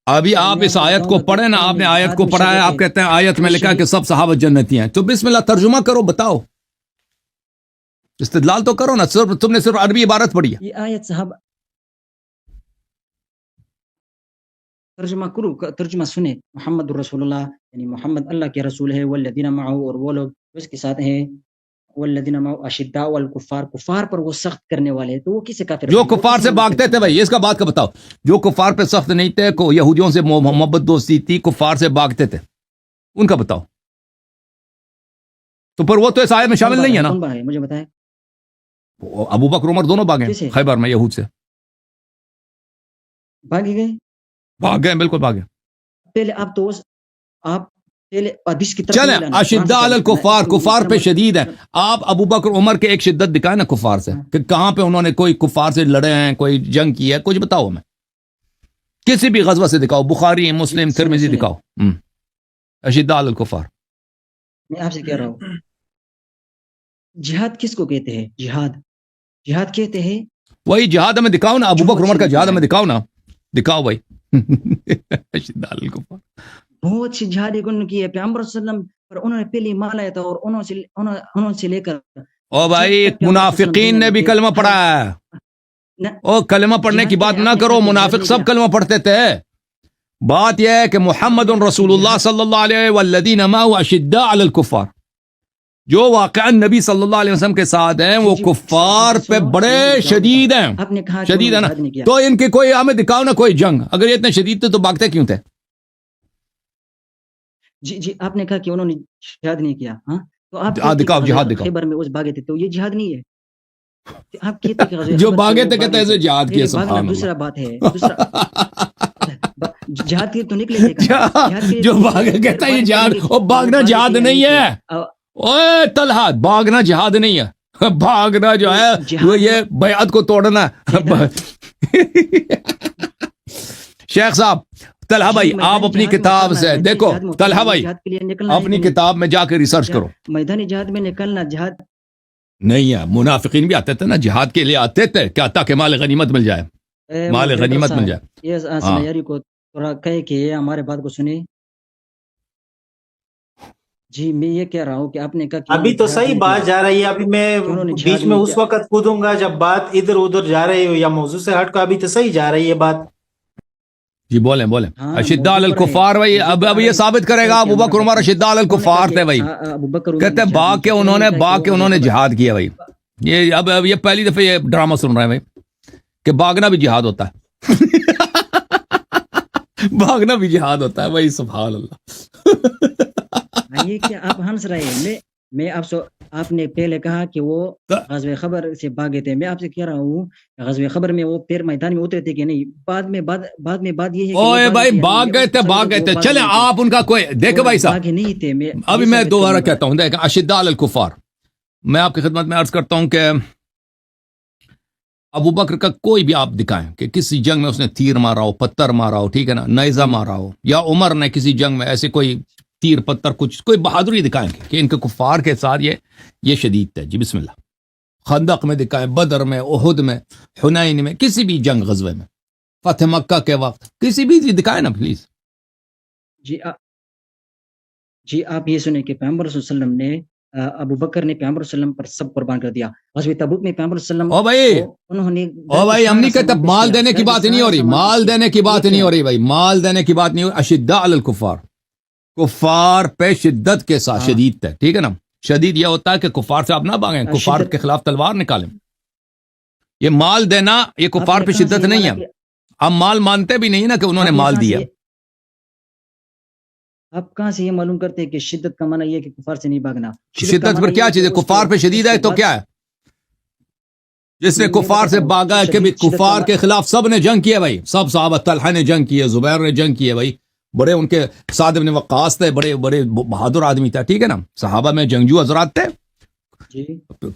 ابھی آپ اس آیت کو پڑھیں نا، آپ نے آیت کو پڑھا ہے، آپ کہتے ہیں آیت میں لکھا ہے کہ سب صحابہ جنتی ہیں، تو بسم اللہ ترجمہ کرو، بتاؤ، استدلال تو کرو نا، صرف تم نے صرف عربی عبارت پڑھی ہے. یہ آیت صحابہ ترجمہ کرو، ترجمہ سنے. محمد الرسول اللہ یعنی محمد اللہ کے رسول ہے، والذین معه اور وہ لوگ اس کے ساتھ ہیں، والذین معه اشداء والکفار، کفار پر وہ سخت کرنے والے ہیں. تو وہ کسے کافر جو بنائے؟ وہ کفار کسے سے بھاگتے تھے بھائی، اس کا بات کا بتاؤ. جو کفار پہ سخت نہیں تھے، یہودیوں سے محبت دوستی تھی، کفار سے بھاگتے تھے، ان کا بتاؤ. تو پر وہ تو اس آیت میں شامل نہیں ہے نا. کون بھاگے مجھے بتائیں. ابو بکر عمر دونوں بھاگے کسے؟ خیبر میں یہود سے بھاگے گئے، بھاگ گئے، بالکل بھاگے. پہلے آپ تو آپ پہلے حدیث کی طرف چلیں نہیں لانا. اشداء علی الکفار، کفار پہ شدید ہیں. آپ ابو بکر عمر کے ایک شدت دکھائیں نا کفار سے، کہ کہاں پہ انہوں نے کوئی کفار سے لڑے ہیں، کوئی جنگ کی ہے، کچھ بتاؤ ہمیں، کسی بھی غزوہ سے دکھاؤ، بخاری، مسلم، ترمذی دکھاؤ. اشداء علی الکفار. میں آپ سے کہہ رہا ہوں، جہاد کس کو کہتے ہیں؟ جہاد کہتے ہیں وہی جہاد ہمیں دکھاؤ نا، ابو بکر عمر کا جہاد ہمیں دکھاؤ نا، دکھاؤ بھائی. اشداء علی الکفار. بہت سی جہاد انہوں نے کی ہے. پیغمبر صلی اللہ علیہ وسلم پر انہوں نے پہلے ایمان لایا تھا، اور انہوں سے لے کر او بھائی منافقین نے بھی کلمہ پڑھا ہے. او کلمہ پڑھنے کی بات نہ کرو، منافق سب کلمہ پڑھتے تھے. بات یہ ہے کہ محمد رسول اللہ صلی اللہ علیہ والذین معه اشداء علی الکفار، جو واقعا نبی صلی اللہ علیہ وسلم کے ساتھ ہیں وہ کفار پہ بڑے شدید ہیں. آپ نے کہا شدید ہے نا، تو ان کی کوئی ہمیں دکھاؤ نا کوئی جنگ. اگر یہ اتنے شدید تھے تو بھاگتے کیوں تھے؟ جی آپ نے کہا کہ انہوں نے جہاد نہیں کیا. ہاں تو آپ دکھاؤ جہاد دکھاؤ. خیبر میں اس بھاگے تھے، تو یہ جہاد نہیں ہے. آپ کہتے کہ جو بھاگے تھے کہتے ہیں جہاد کیا. سبحان اللہ. دوسرا بات ہے، دوسرا جہاد کی تو نکلے تھے. جو بھاگے کہتا ہے یہ جہاد، اور بھاگنا جہاد نہیں ہے. اوے طلحہ، بھاگنا جہاد نہیں ہے. بھاگنا جو ہے وہ یہ بیعت کو توڑنا. شیخ صاحب، طلحہ بھائی آپ اپنی کتاب سے دیکھو، طلحہ بھائی اپنی کتاب میں جا کے ریسرچ کرو. میدانی جہاد میں نکلنا جہاد نہیں ہے. منافقین بھی آتے تھے نا جہاد کے لیے، آتے تھے کیا تاکہ مال غنیمت مل جائے، مال غنیمت مل جائے. یہ سنیاری کو تھوڑا کہے کہ یہ ہمارے بات کو سنے. جی میں یہ کہہ رہا ہوں کہ آپ نے کہا ابھی تو صحیح بات جا رہی ہے. ابھی میں بیچ میں اس وقت کودوں گا جب بات ادھر ادھر جا رہی ہو یا موضوع سے ہٹ کو. ابھی تو صحیح جا رہی ہے بات. جی بولیں بولیں. اشداء علی الکفار بھائی، اب یہ ثابت کرے گا ابو بکر عمر اشداء علی الکفار تھے بھائی. کہتے ہیں باغ کے انہوں نے جہاد کیا بھائی. یہ اب یہ پہلی دفعہ یہ ڈرامہ سن رہے ہیں بھائی کہ بھاگنا بھی جہاد ہوتا ہے. بھاگنا بھی جہاد ہوتا ہے بھائی. سبحان اللہ. یہ کیا آپ ہنس رہے ہیں؟ میں آپ نے پہلے کہا کہ وہ غزوہ خیبر سے بھاگے تھے. میں آپ سے کہہ رہا ہوں غزوہ خیبر میں وہ پیر میدان میں اترے تھے کہ نہیں؟ بعد میں بات یہ ہے کہ اوے بھائی بھاگ گئے تھے. چلیں آپ ان کا کوئی دیکھو بھائی صاحب، نہیں تھے. ابھی میں دوبارہ کہتا ہوں، دیکھ اشداء علی الکفار، میں آپ کی خدمت میں عرض کرتا ہوں کہ ابو بکر کا کوئی بھی آپ دکھائیں کہ کسی جنگ میں اس نے تیر مارا ہو، پتھر مارا ہو، ٹھیک ہے نا، نیزہ مارا ہو، یا عمر نے کسی جنگ میں ایسے کوئی تیر پتھر کچھ کوئی بہادری دکھائیں کہ ان کے کفار کے ساتھ یہ شدید تھے. جی بسم اللہ. خندق میں دکھائیں، بدر میں، احد میں، حنین میں، کسی بھی جنگ غزوے میں، فتح مکہ کے وقت کسی بھی دکھائیں نا پلیز. جی آپ یہ سنیں کہ پیغمبر صلی اللہ علیہ وسلم نے ابو بکر نے پیغمبر صلی اللہ علیہ وسلم پر سب قربان کر دیا. غزوہ تبوک میں پیغمبر صلی اللہ علیہ وسلم انہوں نے ہم نہیں کہتے مال دینے کی بات نہیں ہو رہی، مال دینے کی بات نہیں ہو رہی بھائی، مال دینے کی بات نہیں ہو رہی. اشداء علی الکفار، کفار پہ شدت کے ساتھ شدید تھے. ٹھیک ہے نا، شدید یہ ہوتا ہے کہ کفار سے آپ نہ بھاگیں، کفار کے خلاف تلوار نکالیں. یہ مال دینا یہ کفار پہ شدت نہیں ہے. ہم مال مانتے بھی نہیں نا کہ انہوں نے مال دیا. آپ کہاں سے یہ معلوم کرتے ہیں کہ شدت کا معنی یہ کہ کفار سے نہیں بھاگنا؟ شدت پر کیا چیز ہے؟ کفار پہ شدید ہے تو کیا ہے؟ جس نے کفار سے بھاگا ہے کہ کفار کے خلاف سب نے جنگ کیا بھائی. سب صحابہ، طلحہ نے جنگ کی ہے، زبیر نے جنگ کی ہے بھائی. بڑے ان کے سعد بن وقاص تھے، بڑے بہادر آدمی تھا. ٹھیک ہے نا، صحابہ میں جنگجو حضرات تھے.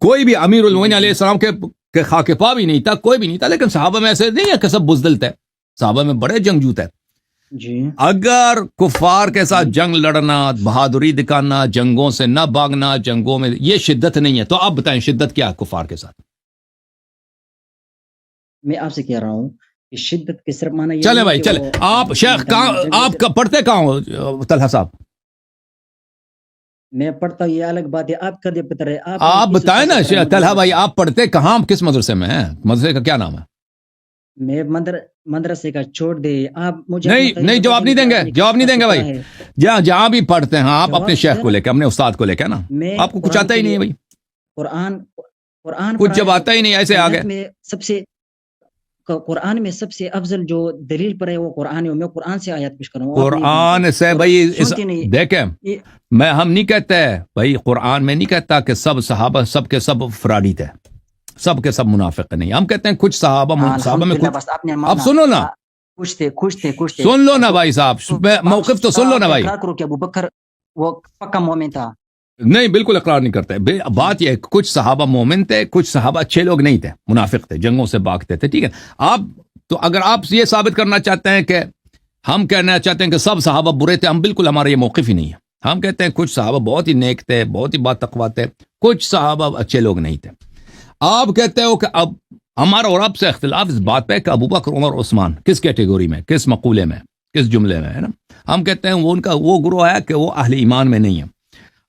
کوئی بھی امیر المومنین علیہ السلام کے خاک پا بھی نہیں تھا، کوئی بھی نہیں تھا. لیکن صحابہ میں ایسے نہیں ہے کہ سب بزدل تھے، صحابہ میں بڑے جنگجو تھے. اگر کفار کے ساتھ جنگ لڑنا، بہادری دکھانا، جنگوں سے نہ بھاگنا، جنگوں میں یہ شدت نہیں ہے، تو آپ بتائیں شدت کیا ہے کفار کے ساتھ؟ میں آپ سے کہہ رہا ہوں کہ شدت کے صرف معنی یہ چلیں نہیں بھائی کہ چلیں وہ آپ شیخ کہاں آپ کا پڑھتے کہاں ہو طلحہ صاحب میں پڑھتا ہوں یہ الگ بات ہے آپ کا دے پتر ہے آپ بتائیں نا شیخ طلحہ بھائی آپ پڑھتے کہاں کس مدرسے میں ہیں مدرسے کا کیا نام ہے میں مدرسے کا چھوڑ دے آپ مجھے نہیں جواب نہیں دیں گے جواب نہیں دیں گے بھائی جہاں بھی پڑھتے ہیں آپ اپنے شیخ کو لے کے اپنے استاد کو لے کے نا آپ کو کچھ آتا ہی نہیں ہے بھائی قرآن کچھ جب آتا ہی نہیں ایسے آگے میں سب سے قرآن میں سب سے افضل جو دلیل پر ہے وہ قرآن ہے میں قرآن سے آیات پیش کروں قرآن سے بھائی دیکھیں میں ہم نہیں کہتے بھائی قرآن میں نہیں کہتا کہ سب صحابہ سب کے سب فراڈی تھے سب کے سب منافق نہیں ہم کہتے ہیں کچھ صحابہ میں اب سنو نا خوش تھے سن لو نا بھائی صاحب موقف تو سن لو نا بھائی کرو کہ ابو بکر وہ پکا مومن تھا نہیں بالکل اقرار نہیں کرتے بات یہ ہے کچھ صحابہ مومن تھے کچھ صحابہ اچھے لوگ نہیں تھے منافق تھے جنگوں سے بھاگتے تھے ٹھیک ہے آپ تو اگر آپ یہ ثابت کرنا چاہتے ہیں کہ ہم کہنا چاہتے ہیں کہ سب صحابہ برے تھے ہم بالکل ہمارا یہ موقف ہی نہیں ہے ہم کہتے ہیں کچھ صحابہ بہت ہی نیک تھے بہت ہی باتقوا تھے کچھ صحابہ اچھے لوگ نہیں تھے آپ کہتے ہو کہ اب ہمارا اور آپ سے اختلاف اس بات پہ کہ ابو بکر عمر عثمان کس کیٹیگوری میں کس مقولے میں کس جملے میں ہے نا ہم کہتے ہیں وہ ان کا وہ گروہ ہے کہ وہ اہل ایمان میں نہیں ہے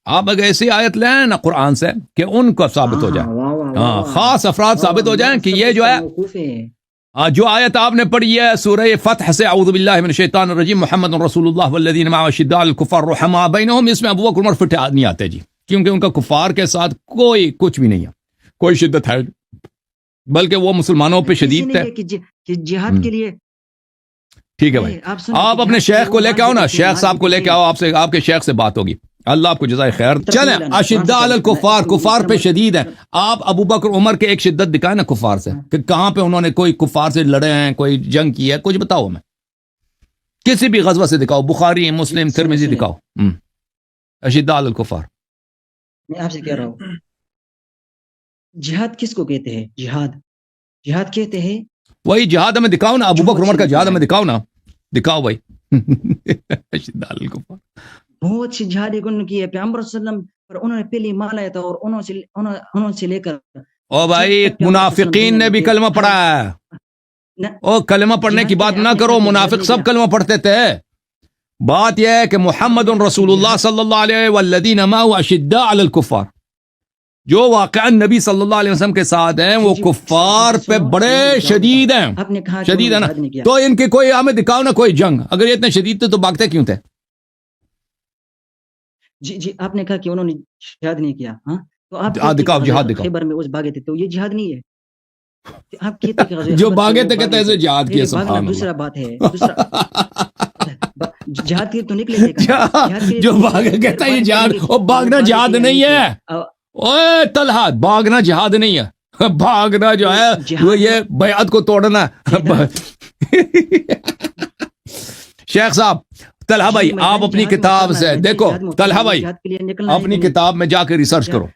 آپ اگر ایسی آیت لیں نا قرآن سے کہ ان کو ثابت ہو جائے ہاں خاص افراد ثابت ہو جائیں کہ یہ جو ہے جو آیت آپ نے پڑھی ہے سورہ فتح سے اعوذ باللہ من الشیطان الرجیم محمد رسول اللہ والذین معه اشداء علی الکفار رحماء بینہم اس میں ابو بکر عمر فٹ نہیں آتے جی کیونکہ ان کا کفار کے ساتھ کوئی کچھ بھی نہیں ہے کوئی شدت ہے بلکہ وہ مسلمانوں پہ شدید تھے جہاد کے لیے ٹھیک ہے بھائی آپ اپنے شیخ کو لے کے آؤ نا شیخ صاحب کو لے کے آؤ آپ کے شیخ سے بات ہوگی اللہ آپ کو جزائے خیر چلیں اشداء علی الکفار کفار پہ شدید ہیں آپ ابو بکر عمر کے ایک شدت دکھائیں نا کفار سے کہ کہاں پہ انہوں نے کوئی کفار سے لڑے ہیں کوئی جنگ کی ہے کچھ بتاؤ ہمیں کسی بھی غزوہ سے دکھاؤ بخاری مسلم ترمذی دکھاؤ اشداء علی الکفار میں آپ سے کہہ رہا ہوں جہاد کس کو کہتے ہیں جہاد کہتے ہیں وہی جہاد ہمیں دکھاؤ نا ابو بکر عمر کا جہاد ہمیں دکھاؤ نا دکھاؤ بھائی اشداء علی الکفار بہت سی جہاد انہوں کی ہے پیغمبر صلی اللہ علیہ وسلم پر انہوں نے پہلی مال لایا تھا اور انہوں سے لے کر او بھائی منافقین نے بھی کلمہ پڑھا ہے او کلمہ پڑھنے کی بات نہ کرو منافق سب کلمہ پڑھتے تھے بات یہ ہے کہ محمد رسول اللہ صلی اللہ علیہ والذین معه اشداء علی الکفار جو واقعا نبی صلی اللہ علیہ وسلم کے ساتھ ہیں وہ کفار پہ بڑے شدید ہیں شدید ہے نا تو ان کے کوئی ہمیں دکھاؤ نا کوئی جنگ اگر یہ اتنے شدید تھے تو بھاگتے کیوں تھے جی آپ نے کہا کہ انہوں نے جہاد نہیں کیا ہاں تو آپ دکھاؤ جہاد دکھاؤ خیبر میں اس بھاگے تھے تو یہ جہاد نہیں ہے آپ کہتے کہ جو بھاگے تھے کہتے ہیں جہاد کیا سبحان اللہ دوسرا بات ہے جہاد کی تو نکلے تھے جو بھاگے کہتا ہے یہ جہاد اور بھاگنا جہاد نہیں ہے اوے طلحہ بھاگنا جہاد نہیں ہے بھاگنا جو ہے وہ یہ بیعت کو توڑنا شیخ صاحب طلحہ بھائی آپ اپنی کتاب سے دیکھو طلحہ بھائی اپنی کتاب میں جا کے ریسرچ کرو